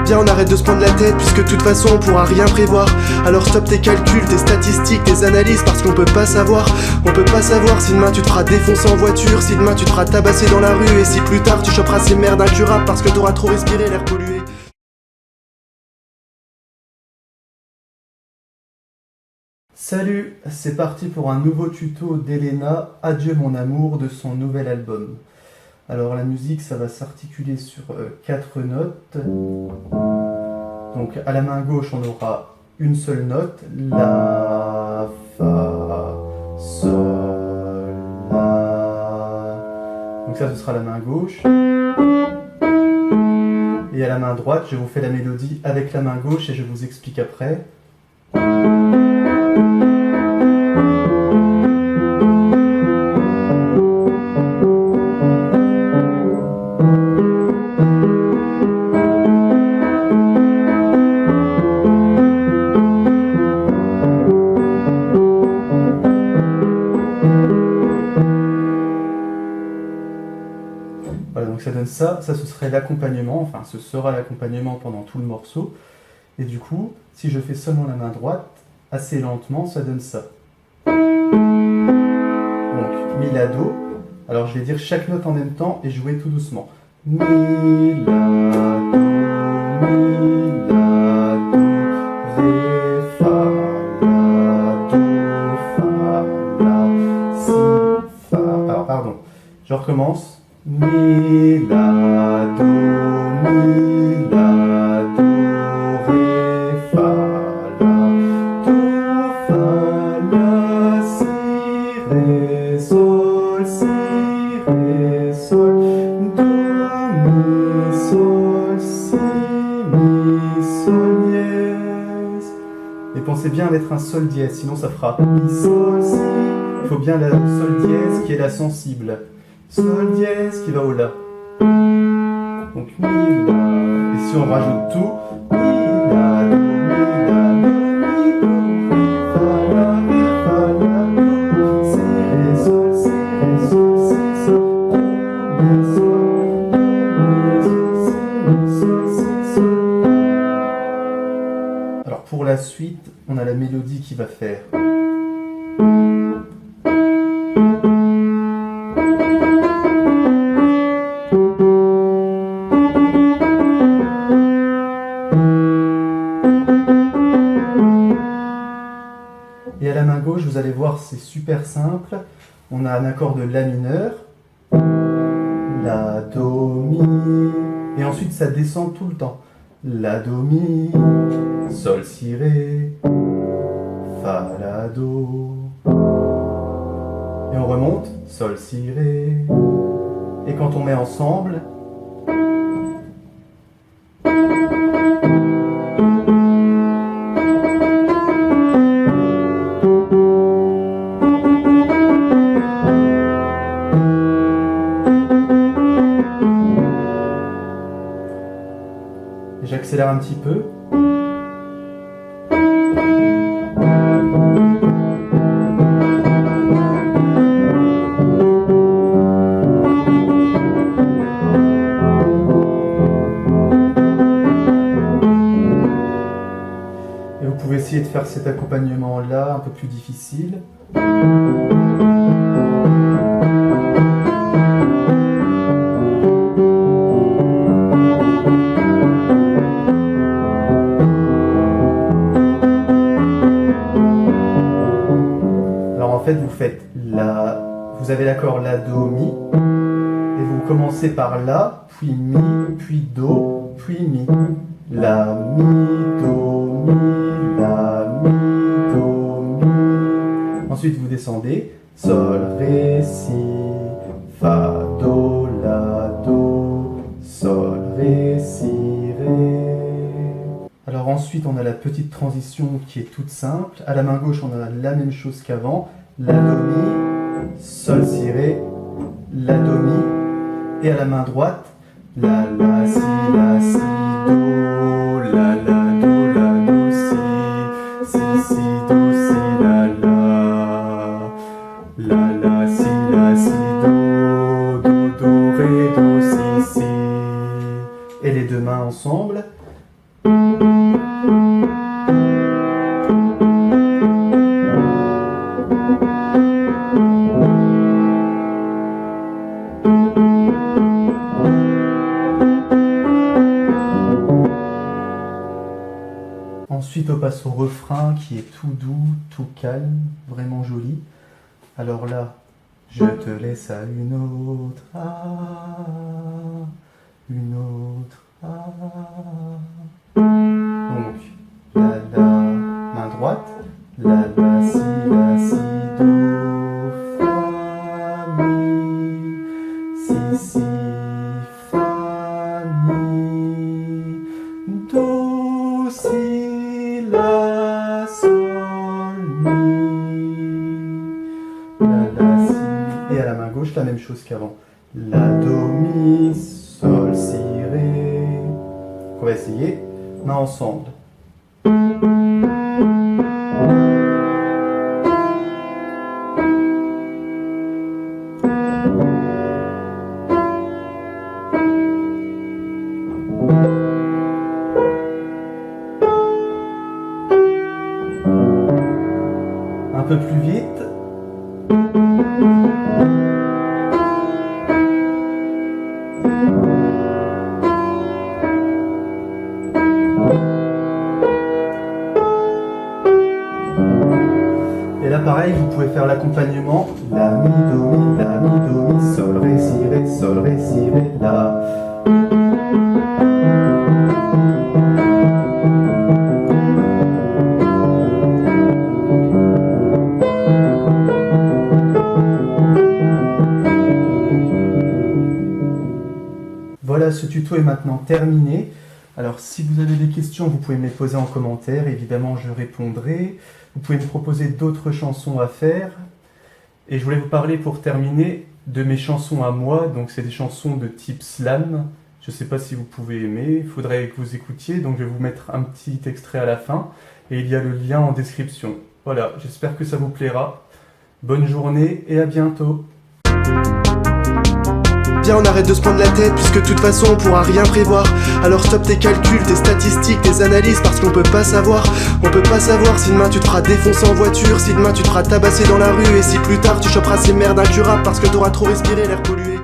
Viens, on arrête de se prendre la tête, puisque de toute façon on pourra rien prévoir. Alors stop tes calculs, tes statistiques, tes analyses, parce qu'on peut pas savoir. On peut pas savoir si demain tu te feras défoncer en voiture, si demain tu te feras tabasser dans la rue, et si plus tard tu choperas ces merdes incurables parce que t'auras trop respiré l'air pollué. Salut, c'est parti pour un nouveau tuto d'Elena, Adieu mon amour, de son nouvel album. Alors la musique, ça va s'articuler sur 4 notes. Donc à la main gauche, on aura une seule note, La, Fa, Sol, La. Donc ça, ce sera la main gauche. Et à la main droite, je vous fais la mélodie avec la main gauche et je vous explique après. Voilà, donc ça donne ça, ce serait l'accompagnement, enfin ce sera l'accompagnement pendant tout le morceau. Et du coup, si je fais seulement la main droite, assez lentement, ça donne ça. Donc, Mi, La, Do. Alors je vais dire chaque note en même temps et jouer tout doucement. Mi, La, Do, Mi, La, Do, Ré, Fa, La, Do, Fa, La, Si, Fa. Alors pardon, je recommence. Mi, La, Do, Mi, La, Do, Ré, Fa, La, Do, Fa, La, Si, Ré, Sol, Si, Ré, Sol, Do, Mi, Sol, Si, Mi, Sol, dièse. Et pensez bien à mettre un Sol dièse, sinon ça fera Mi, Sol, Si. Il faut bien la Sol dièse qui est la sensible. Sol dièse qui va au La. Donc Mi, La. Et si on rajoute tout, Mi, La, Do, Mi, La, Do, Mi, Do, Ré, Fa, La, Ré, Fa, La, Do, Si, Ré, Sol, Si, Ré, Sol, Si, Sol, Do, Mi, Sol, Do, Mi, Sol, Si, Mi, Sol, Si, Sol. Alors pour la suite, on a la mélodie qui va faire. Et à la main gauche, vous allez voir, c'est super simple. On a un accord de La mineur, La, Do, Mi, et ensuite ça descend tout le temps. La, Do, Mi, Sol, Si, Ré, Fa, La, Do. Et on remonte, Sol, Si, Ré. Et quand on met ensemble, j'accélère un petit peu. Et vous pouvez essayer de faire cet accompagnement-là un peu plus difficile. En fait, vous faites La, vous avez l'accord La, Do, Mi, et vous commencez par La, puis Mi, puis Do, puis Mi. La, Mi, Do, Mi, La, Mi, Do, Mi. Ensuite, vous descendez, Sol, Ré, Si, Fa, Do, La, Do, Sol, Ré, Si, Ré. Alors ensuite, on a la petite transition qui est toute simple. À la main gauche, on a la même chose qu'avant. La, Do, Mi, Sol, Si, Ré, La, Do, Mi. Et à la main droite, La, Si, Do, La, Do, Si, Si, Do, Si, La, Si, Do, Ré, Do, Si, Si. Et les deux mains ensemble. Ensuite, on passe au refrain qui est tout doux, tout calme, vraiment joli. Alors là, je te laisse à une autre, une autre, Donc, la, main droite, la, si, do, fa, mi, si, fa, mi, do, si, la, sol, mi, la, si. Et à la main gauche, la même chose qu'avant. La, do, mi, sol, si, ré. On va essayer. Main ensemble. Un peu plus vite. Et là pareil, vous pouvez faire l'accompagnement. La, mi, do, mi, sol, ré, si, ré, la. Voilà, ce tuto est maintenant terminé. Alors si vous avez des questions, vous pouvez me les poser en commentaire, évidemment je répondrai. Vous pouvez me proposer d'autres chansons à faire. Et je voulais vous parler pour terminer de mes chansons à moi, donc c'est des chansons de type slam. Je ne sais pas si vous pouvez aimer, il faudrait que vous écoutiez, donc je vais vous mettre un petit extrait à la fin, et il y a le lien en description. Voilà, j'espère que ça vous plaira. Bonne journée et à bientôt. Viens, on arrête de se prendre la tête, puisque de toute façon on pourra rien prévoir. Alors stop tes calculs, tes statistiques, tes analyses, parce qu'on peut pas savoir. On peut pas savoir si demain tu te feras défoncer en voiture, si demain tu te feras tabasser dans la rue, et si plus tard tu choperas ces merdes incurables parce que t'auras trop respiré l'air pollué.